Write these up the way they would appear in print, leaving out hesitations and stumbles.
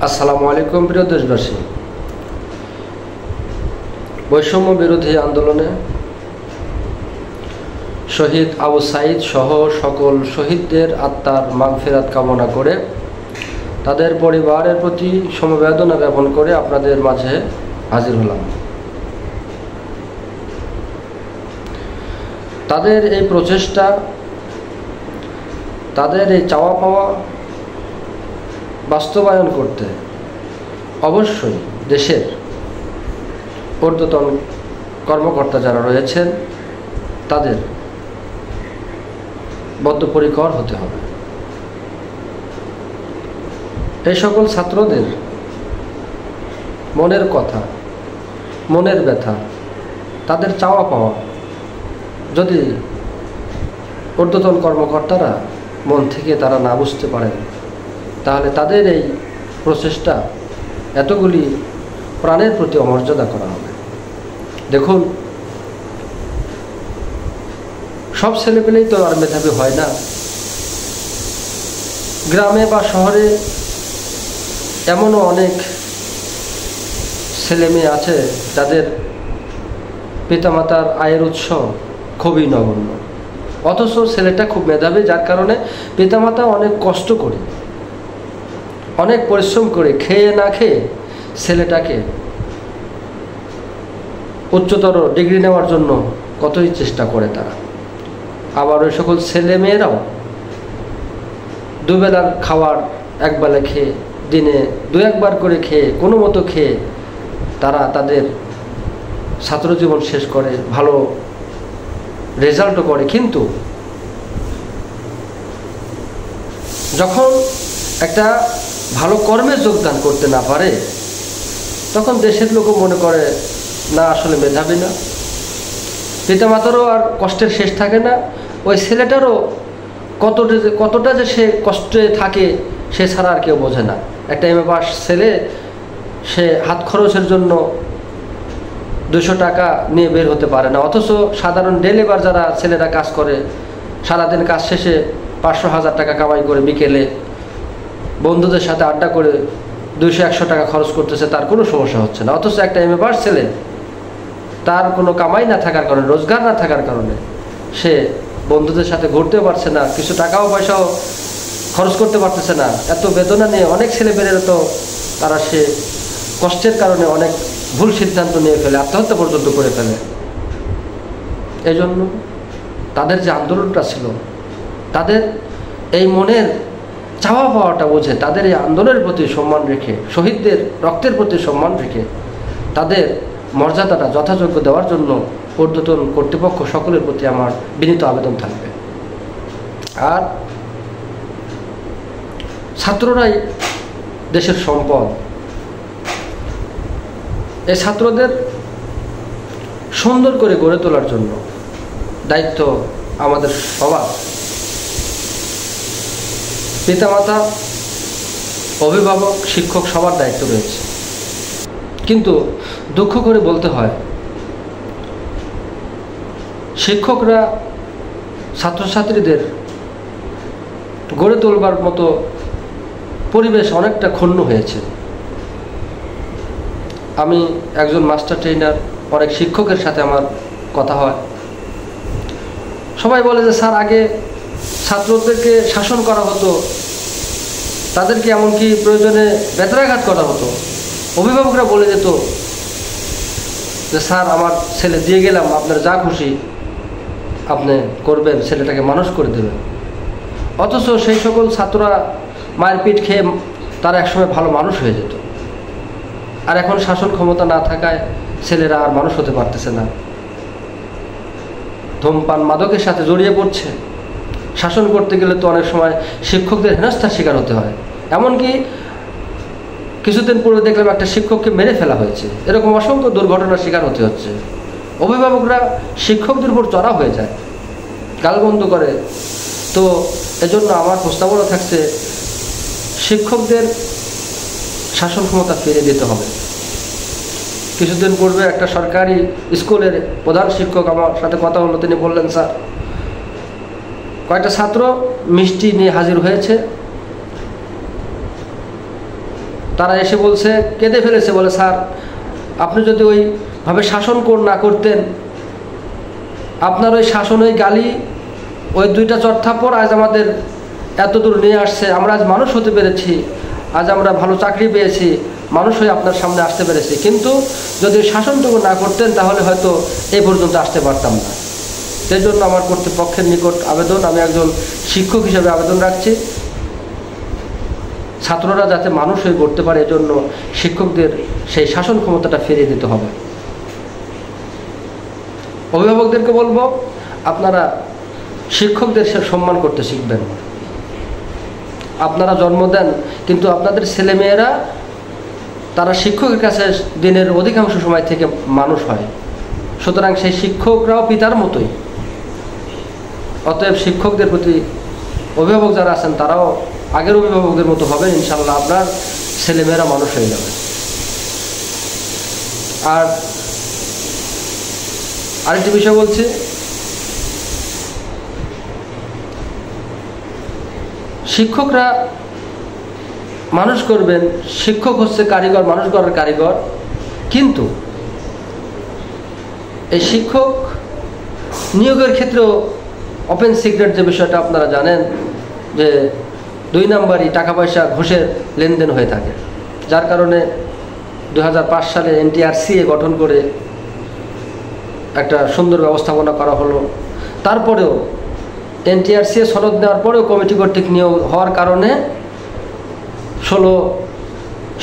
আসসালামু আলাইকুম প্রিয় দেশবাসী। বৈষম্য বিরোধী আন্দোলনে শহীদ আবু সাঈদ সহ সকল শহীদদের আত্মার মাগফিরাত কামনা করে তাদের পরিবারের প্রতি সমবেদনা জ্ঞাপন করে আপনাদের মাঝে হাজির হলাম। তাদের এই প্রচেষ্টা, তাদের এই চাওয়া পাওয়া বাস্তবায়ন করতে অবশ্যই দেশের ঊর্ধ্বতন কর্মকর্তা যারা রয়েছেন তাদের বদ্ধপরিকর হতে হবে। এই সকল ছাত্রদের মনের কথা, মনের ব্যথা, তাদের চাওয়া পাওয়া যদি ঊর্ধ্বতন কর্মকর্তারা মন থেকে তারা না বুঝতে পারেন, তাহলে তাদের এই প্রচেষ্টা এতগুলি প্রাণের প্রতি অমর্যাদা করা হবে। দেখুন, সব ছেলেপেলেই তো আর মেধাবী হয় না। গ্রামে বা শহরে এমনও অনেক ছেলে মেয়ে আছে যাদের পিতামাতার আয়ের উৎস খুবই নগণ্য, অথচ ছেলেটা খুব মেধাবী, যার কারণে পিতামাতা অনেক কষ্ট করে, অনেক পরিশ্রম করে, খেয়ে না খেয়ে ছেলেটাকে উচ্চতর ডিগ্রি নেওয়ার জন্য কতই চেষ্টা করে তারা। আবার ওই সকল ছেলে মেয়েরাও দুবেলার খাওয়ার একবেলা খেয়ে, দিনে দু একবার করে খেয়ে, কোনো মতো খেয়ে তারা তাদের ছাত্রজীবন শেষ করে, ভালো রেজাল্টও করে। কিন্তু যখন একটা ভালো কর্মে যোগদান করতে না পারে, তখন দেশের লোকও মনে করে না, আসলে মেধাবী না। পিতামাতারও আর কষ্টের শেষ থাকে না, ওই ছেলেটারও কতটা যে সে কষ্টে থাকে সে ছাড়া আর কেউ বোঝে না। একটা এমএ পাস ছেলে, সে হাত খরচের জন্য 200 টাকা নিয়ে বের হতে পারে না, অথচ সাধারণ ডে লেবার যারা ছেলেরা কাজ করে, সারাদিন কাজ শেষে 500-1000 টাকা কামাই করে বিকেলে বন্ধুদের সাথে আড্ডা করে 200-100 টাকা খরচ করতেছে, তার কোনো সমস্যা হচ্ছে না। অথচ একটা এমএ পাস ছেলে, তার কোনো কামাই না থাকার কারণে, রোজগার না থাকার কারণে সে বন্ধুদের সাথে ঘুরতেও পারছে না, কিছু টাকাও পয়সাও খরচ করতে পারতেছে না। এত বেদনা নিয়ে অনেক ছেলেমেয়েরা তো তারা সে কষ্টের কারণে অনেক ভুল সিদ্ধান্ত নিয়ে ফেলে, আত্মহত্যা পর্যন্ত করে ফেলে। এই জন্য তাদের যে আন্দোলনটা ছিল, তাদের এই মনের চাওয়া পাওয়াটা বুঝে, তাদের এই আন্দোলনের প্রতি সম্মান রেখে, শহীদদের রক্তের প্রতি সম্মান রেখে তাদের মর্যাদাটা যথাযোগ্য দেওয়ার জন্য ঊর্ধ্বতন কর্তৃপক্ষ সকলের প্রতি আমার বিনীত আবেদন থাকবে। আর ছাত্ররাই দেশের সম্পদ। এই ছাত্রদের সুন্দর করে গড়ে তোলার জন্য দায়িত্ব আমাদের সবার। পিতামাতা, অভিভাবক, শিক্ষক সবার দায়িত্ব রয়েছে। কিন্তু দুঃখ করে বলতে হয়, শিক্ষকরা ছাত্রছাত্রীদের গড়ে তোলবার মতো পরিবেশ অনেকটা ক্ষুণ্ণ হয়েছে। আমি একজন মাস্টার ট্রেনার, অনেক শিক্ষকের সাথে আমার কথা হয়। সবাই বলে যে স্যার, আগে ছাত্রদেরকে শাসন করা হতো, তাদেরকে এমনকি প্রয়োজনে বেত্রাঘাত করা হতো। অভিভাবকরা বলে যেত যে স্যার, আমার ছেলে দিয়ে গেলাম, আপনার যা খুশি আপনি করবেন, ছেলেটাকে মানুষ করে দেবেন। অথচ সেই সকল ছাত্ররা মায়ের পিঠ খেয়ে তারা একসময় ভালো মানুষ হয়ে যেত। আর এখন শাসন ক্ষমতা না থাকায় ছেলেরা আর মানুষ হতে পারতেছে না, ধূমপান মাদকের সাথে জড়িয়ে পড়ছে। শাসন করতে গেলে তো অনেক সময় শিক্ষকদের হেনস্থার শিকার হতে হয়। এমনকি কিছুদিন পূর্বে দেখলাম একটা শিক্ষককে মেরে ফেলা হয়েছে। এরকম অসংখ্য দুর্ঘটনার শিকার হতে হচ্ছে। অভিভাবকরা শিক্ষকদের উপর চড়া হয়ে যায়, গালবন্ধ করে। তো এজন্য আমার প্রস্তাবনা থাকছে, শিক্ষকদের শাসন ক্ষমতা ফিরে দিতে হবে। কিছুদিন পূর্বে একটা সরকারি স্কুলের প্রধান শিক্ষক আমার সাথে কথা হলো, তিনি বললেন স্যার, কয়েকটা ছাত্র মিষ্টি নিয়ে হাজির হয়েছে, তারা এসে বলছে, কেঁদে ফেলেছে, বলে স্যার আপনি যদি ওইভাবে শাসন না করতেন, আপনার ওই শাসন, ওই গালি, ওই 2টা চড়থাপ্পড় আজ আমাদের এত দূর নিয়ে আসছে, আমরা আজ মানুষ হতে পেরেছি, আজ আমরা ভালো চাকরি পেয়েছি, মানুষ হয়ে আপনার সামনে আসতে পেরেছি। কিন্তু যদি শাসনটুকু না করতেন তাহলে হয়তো এই পর্যন্ত আসতে পারতাম না। সেই জন্য আমার কর্তৃপক্ষের নিকট আবেদন, আমি একজন শিক্ষক হিসেবে আবেদন রাখছি, ছাত্ররা যাতে মানুষ হয়ে গড়তে পারে, এজন্য শিক্ষকদের সেই শাসন ক্ষমতাটা ফিরিয়ে দিতে হবে। অভিভাবকদেরকে বলবো, আপনারা শিক্ষকদের সম্মান করতে শিখবেন। আপনারা জন্ম দেন, কিন্তু আপনাদের ছেলেমেয়েরা তারা শিক্ষকের কাছে দিনের অধিকাংশ সময় থেকে মানুষ হয়। সুতরাং সেই শিক্ষকরাও পিতার মতোই। অতএব শিক্ষকদের প্রতি অভিভাবক যারা আছেন তারাও আগের অভিভাবকদের মতো হবে, ইনশাল্লাহ আপনার ছেলেমেয়েরা মানুষ হয়ে যাবে। আর আরেকটি বিষয় বলছি, শিক্ষকরা মানুষ করবেন, শিক্ষক হচ্ছে কারিগর, মানুষ করার কারিগর। কিন্তু এই শিক্ষক নিয়োগের ক্ষেত্রেও ওপেন সিক্রেট যে বিষয়টা আপনারা জানেন, যে 2 নম্বরই টাকা পয়সা ঘুষের লেনদেন হয়ে থাকে, যার কারণে 2005 সালে NTRCA গঠন করে একটা সুন্দর ব্যবস্থাপনা করা হলো। তারপরেও NTRCA সনদ নেওয়ার পরেও কমিটি কর্তৃক নিয়োগ হওয়ার কারণে 16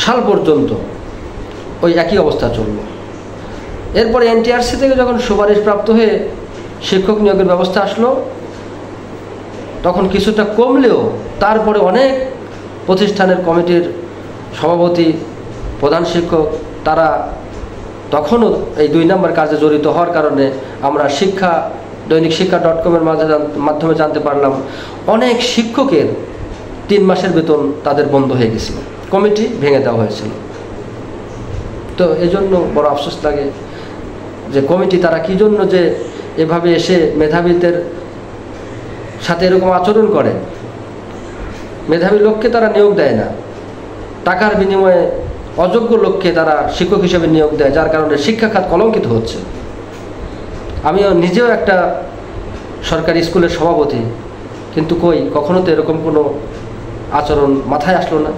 সাল পর্যন্ত ওই একই অবস্থা চলল। এরপরে NTRCA থেকে যখন সুপারিশ প্রাপ্ত হয়ে শিক্ষক নিয়োগের ব্যবস্থা আসলো, তখন কিছুটা কমলেও তারপরে অনেক প্রতিষ্ঠানের কমিটির সভাপতি, প্রধান শিক্ষক তারা তখনও এই 2 নম্বর কাজে জড়িত হওয়ার কারণে আমরা দৈনিক শিক্ষা.com-এর মাধ্যমে জানতে পারলাম অনেক শিক্ষকের 3 মাসের বেতন তাদের বন্ধ হয়ে গেছিল, কমিটি ভেঙে দেওয়া হয়েছিল। তো এজন্য বড় আফসোস লাগে যে কমিটি তারা কি জন্য যে এভাবে এসে মেধাবীদের সাথে এরকম আচরণ করে। মেধাবী লোককে তারা নিয়োগ দেয় না, টাকার বিনিময়ে অযোগ্য লোককে তারা শিক্ষক হিসেবে নিয়োগ দেয়, যার কারণে শিক্ষা খাত কলঙ্কিত হচ্ছে। আমিও নিজেও একটা সরকারি স্কুলের সভাপতি, কিন্তু কখনো তো এরকম কোনো আচরণ মাথায় আসলো না।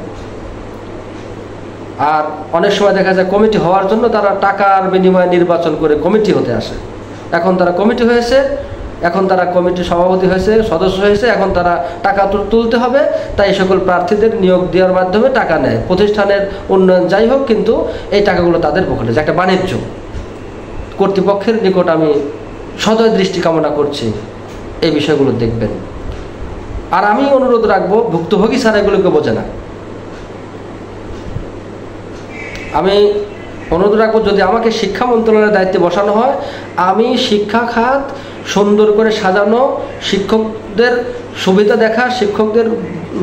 আর অনেক সময় দেখা যায় কমিটি হওয়ার জন্য তারা টাকার বিনিময়ে নির্বাচন করে কমিটি হতে আসে। এখন তারা কমিটি হয়েছে, এখন তারা কমিটির সভাপতি হয়েছে, সদস্য হয়েছে, এখন তারা টাকা তুলতে হবে, তাই সকল প্রার্থীদের নিয়োগ দেওয়ার মাধ্যমে টাকা নেয়। প্রতিষ্ঠানের উন্নয়ন যাই হোক, কিন্তু এই টাকাগুলো তাদের পকেটে, যে একটা বাণিজ্য। কর্তৃপক্ষের নিকট আমি সদয় দৃষ্টি কামনা করছি, এই বিষয়গুলো দেখবেন। আর আমি অনুরোধ রাখবো, ভুক্তভোগী ছাড়া এগুলোকে বোঝে না। আমি অনুরোধ রাখবো, যদি আমাকে শিক্ষা মন্ত্রণালয়ের দায়িত্বে বসানো হয়, আমি শিক্ষা খাত সুন্দর করে সাজানো, শিক্ষকদের সুবিধা দেখা, শিক্ষকদের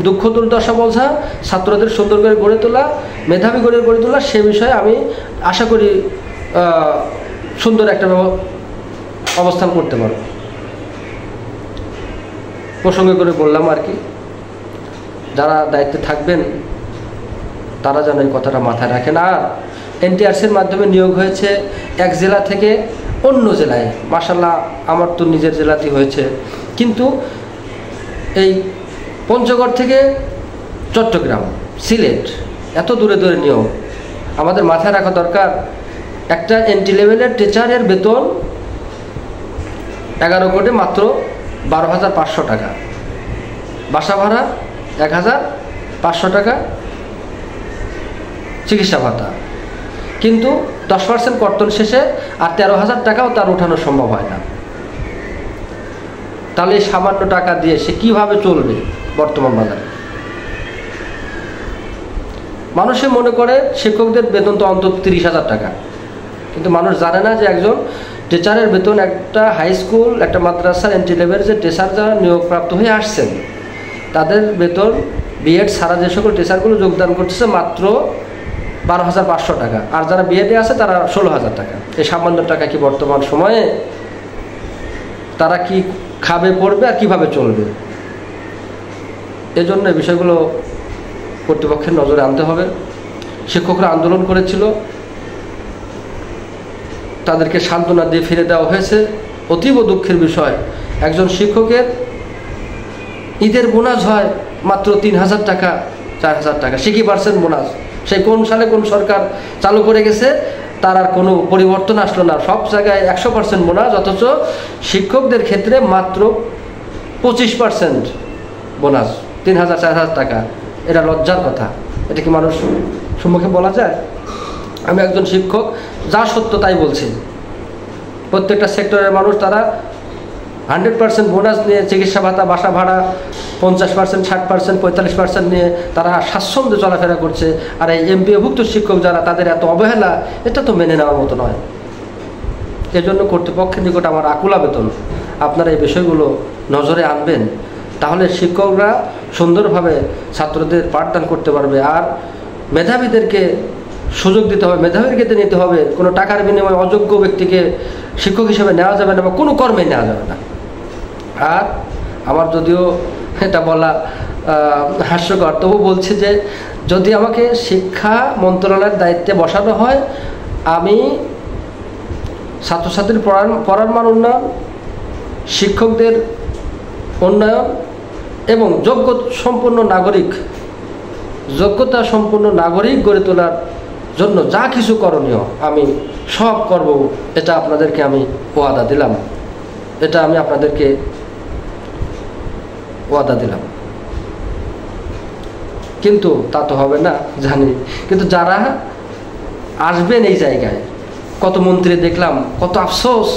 দুঃখ দুর্দশা বোঝা, ছাত্রদের সুন্দর করে গড়ে তোলা, মেধাবী গড়ে তোলা, সে বিষয়ে আমি আশা করি সুন্দর একটা অবস্থান করতে পারব। প্রসঙ্গে করে বললাম আর কি, যারা দায়িত্বে থাকবেন তারা যেন এই কথাটা মাথায় রাখেন। আর NTRCAর মাধ্যমে নিয়োগ হয়েছে এক জেলা থেকে অন্য জেলায়, মাশাআল্লাহ আমার তো নিজের জেলাতেই হয়েছে, কিন্তু এই পঞ্চগড় থেকে চট্টগ্রাম, সিলেট, এত দূরে দূরে নিয়োগ। আমাদের মাথায় রাখা দরকার, একটা NT লেভেলের টিচারের বেতন 11 কোটি মাত্র 12,500 টাকা, বাসা ভাড়া 1,500 টাকা, চিকিৎসা ভাতা, কিন্তু 10% কর্তন শেষে আর 13,000 টাকাও তার উঠানো সম্ভব হয় না। তাহলে এই সামান্য টাকা দিয়ে সে কিভাবে চলবে বর্তমান বাজারে? মানুষে মনে করে শিক্ষকদের বেতন তো অন্তত 30,000 টাকা, কিন্তু মানুষ জানে না যে একজন টিচারের বেতন, একটা হাই স্কুল, একটা মাদ্রাসার NT লেভেলের যে টিচার যারা নিয়োগপ্রাপ্ত হয়ে আসছেন, তাদের বেতন B.Ed ছাড়া যে সকল টিচারগুলো যোগদান করতেছে মাত্র 12,500 টাকা, আর যারা B.Ed আছে তারা 16,000 টাকা। এই সামান্য টাকা কি বর্তমান সময়ে তারা কি খাবে, পড়বে আর কিভাবে চলবে? এজন্য এই বিষয়গুলো কর্তৃপক্ষের নজরে আনতে হবে। শিক্ষকরা আন্দোলন করেছিল, তাদেরকে সান্ত্বনা দিয়ে ফিরে দেওয়া হয়েছে। অতীব দুঃখের বিষয়, একজন শিক্ষকের ঈদের বোনাস হয় মাত্র 3,000 টাকা 4,000 টাকা। সে কি পার্সেন্ট বোনাস? সেই কোন সালে কোন সরকার চালু করে গেছে, তার আর কোনো পরিবর্তন আসলো না। সব জায়গায় 100% বোনাস, অথচ শিক্ষকদের ক্ষেত্রে মাত্র 25% বোনাস, 3,000 4,000 টাকা। এটা লজ্জার কথা। এটা কি মানুষ সম্মুখে বলা যায়? আমি একজন শিক্ষক, যা সত্য তাই বলছি। প্রত্যেকটা সেক্টরের মানুষ তারা 100% বোনাস নিয়ে চিকিৎসা ভাতা, বাসা ভাড়া 50%, 60%, 45% নিয়ে তারা স্বাচ্ছন্দ্যে চলাফেরা করছে। আর এই এমপিওভুক্ত শিক্ষক যারা, তাদের এত অবহেলা, এটা তো মেনে নেওয়ার মতো নয়। এজন্য কর্তৃপক্ষের নিকট আমার আকুল আবেদন, আপনারা এই বিষয়গুলো নজরে আনবেন, তাহলে শিক্ষকরা সুন্দরভাবে ছাত্রদের পাঠদান করতে পারবে। আর মেধাবীদেরকে সুযোগ দিতে হবে, মেধাবীদেরকে নিতে হবে। কোনো টাকার বিনিময়ে অযোগ্য ব্যক্তিকে শিক্ষক হিসেবে নেওয়া যাবে না, বা কোনো কর্মে নেওয়া যাবে না। আর আমার যদিও এটা বলা হাস্যকর, তবু বলছি যে যদি আমাকে শিক্ষা মন্ত্রণালয়ের দায়িত্বে বসানো হয়, আমি ছাত্রছাত্রীর পড়ার মান উন্নয়ন, শিক্ষকদের উন্নয়ন এবং যোগ্যতা সম্পন্ন নাগরিক গড়ে তোলার জন্য যা কিছু করণীয় আমি সব করব, এটা আপনাদেরকে আমি ওয়াদা দিলাম। এটা আমি আপনাদেরকে ওয়াদা দিলাম। কিন্তু তা তো হবে না জানি, কিন্তু যারা আসবেন এই জায়গায়, কত মন্ত্রী দেখলাম, কত আফসোস,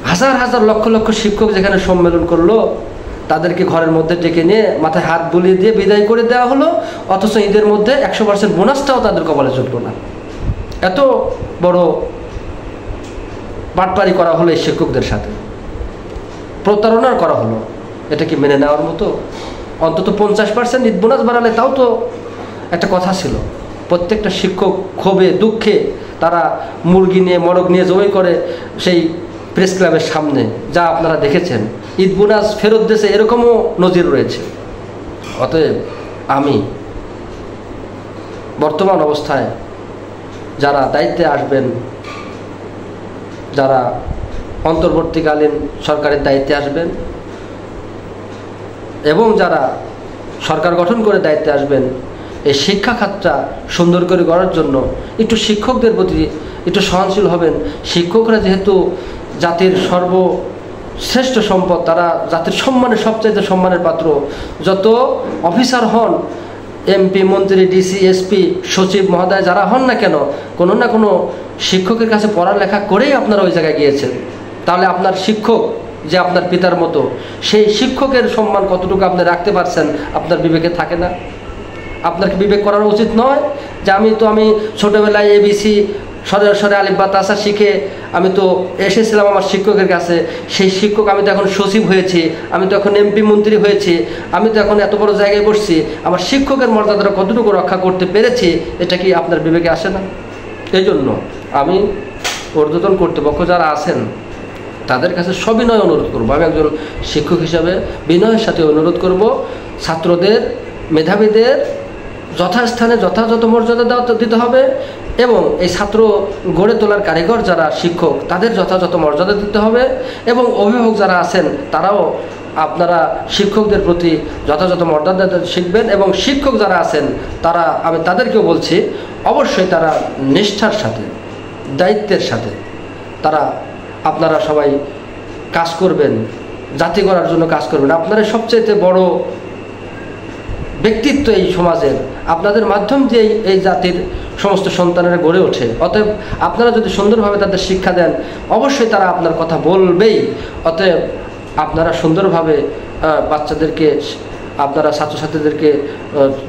হাজার হাজার লক্ষ লক্ষ শিক্ষক যেখানে সম্মেলন করলো, তাদেরকে ঘরের মধ্যে ডেকে নিয়ে মাথায় হাত বুলিয়ে দিয়ে বিদায় করে দেওয়া হলো, অথচ ঈদের মধ্যে 100% বোনাসটাও তাদের কপালে জুটলো না। এত বড় বাটপারি করা হলো এই শিক্ষকদের সাথে, প্রতারণা করা হলো। এটা কি মেনে নেওয়ার মতো? অন্তত 50% ঈদ বোনাস বাড়ালে তাও তো একটা কথা ছিল। প্রত্যেকটা শিক্ষক ক্ষোভে দুঃখে তারা মুরগি নিয়ে, মরগ নিয়ে জবাই করে সেই প্রেস ক্লাবের সামনে, যা আপনারা দেখেছেন। ঈদ বোনাস ফেরত দিয়েছে, এরকমও নজির রয়েছে। অতএব আমি বর্তমান অবস্থায় যারা দায়িত্বে আসবেন, যারা অন্তর্বর্তীকালীন সরকারের দায়িত্বে আসবেন এবং যারা সরকার গঠন করে দায়িত্বে আসবেন, এই শিক্ষা খাতটা সুন্দর করে গড়ার জন্য একটু শিক্ষকদের প্রতি একটু সহনশীল হবেন। শিক্ষকরা যেহেতু জাতির সর্বশ্রেষ্ঠ সম্পদ, তারা জাতির সম্মানের সবচাইতে সম্মানের পাত্র। যত অফিসার হন, এমপি, মন্ত্রী, ডিসি, এসপি, সচিব মহোদয় যারা হন না কেন, কোনো না কোনো শিক্ষকের কাছে পড়ালেখা করেই আপনারা ওই জায়গায় গিয়েছেন। তাহলে আপনার শিক্ষক যে আপনার পিতার মতো, সেই শিক্ষকের সম্মান কতটুকু আপনি রাখতে পারছেন আপনার বিবেকে থাকে না? আপনার কি বিবেক করার উচিত নয় যে আমি ছোটোবেলায় ABC সরে আলিফ বা তাসা শিখে আমি তো এসেছিলাম আমার শিক্ষকের কাছে, সেই শিক্ষক আমি তো এখন সচিব হয়েছি, আমি তো এখন এমপি মন্ত্রী হয়েছি, আমি তো এখন এত বড় জায়গায় বসছি, আমার শিক্ষকের মর্যাদাটা কতটুকু রক্ষা করতে পেরেছি, এটা কি আপনার বিবেকে আসে না? এই জন্য আমি ঊর্ধ্বতন কর্তৃপক্ষ যারা আছেন তাদের কাছে সবিনয় অনুরোধ করবো, আমি একজন শিক্ষক হিসাবে বিনয়ের সাথে অনুরোধ করব, ছাত্রদের, মেধাবীদের যথাস্থানে যথাযথ মর্যাদা দিতে হবে এবং এই ছাত্র গড়ে তোলার কারিগর যারা শিক্ষক, তাদের যথাযথ মর্যাদা দিতে হবে এবং অভিভাবক যারা আছেন তারাও আপনারা শিক্ষকদের প্রতি যথাযথ মর্যাদা শিখবেন এবং শিক্ষক যারা আছেন তারা, আমি তাদেরকেও বলছি, অবশ্যই তারা নিষ্ঠার সাথে, দায়িত্বের সাথে আপনারা সবাই কাজ করবেন, জাতি গড়ার জন্য কাজ করবেন। আপনারা সবচাইতে বড় ব্যক্তিত্ব এই সমাজের, আপনাদের মাধ্যম যে এই জাতির সমস্ত সন্তানেরা গড়ে ওঠে। অতএব আপনারা যদি সুন্দরভাবে তাদের শিক্ষা দেন, অবশ্যই তারা আপনার কথা বলবেই। অতএব আপনারা সুন্দরভাবে বাচ্চাদেরকে, আপনারা ছাত্রছাত্রীদেরকে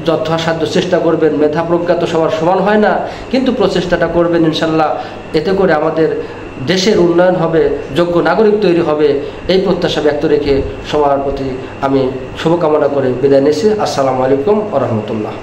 যথাসাধ্য চেষ্টা করবেন। মেধা প্রজ্ঞা তো সবার সমান হয় না, কিন্তু প্রচেষ্টাটা করবেন ইনশাল্লাহ। এতে করে আমাদের দেশের উন্নয়ন হবে, যোগ্য নাগরিক তৈরি হবে, এই প্রত্যাশা ব্যক্ত রেখে সবার প্রতি আমি শুভকামনা করে বিদায় নিচ্ছি। আসসালামু আলাইকুম ওয়া রাহমাতুল্লাহ।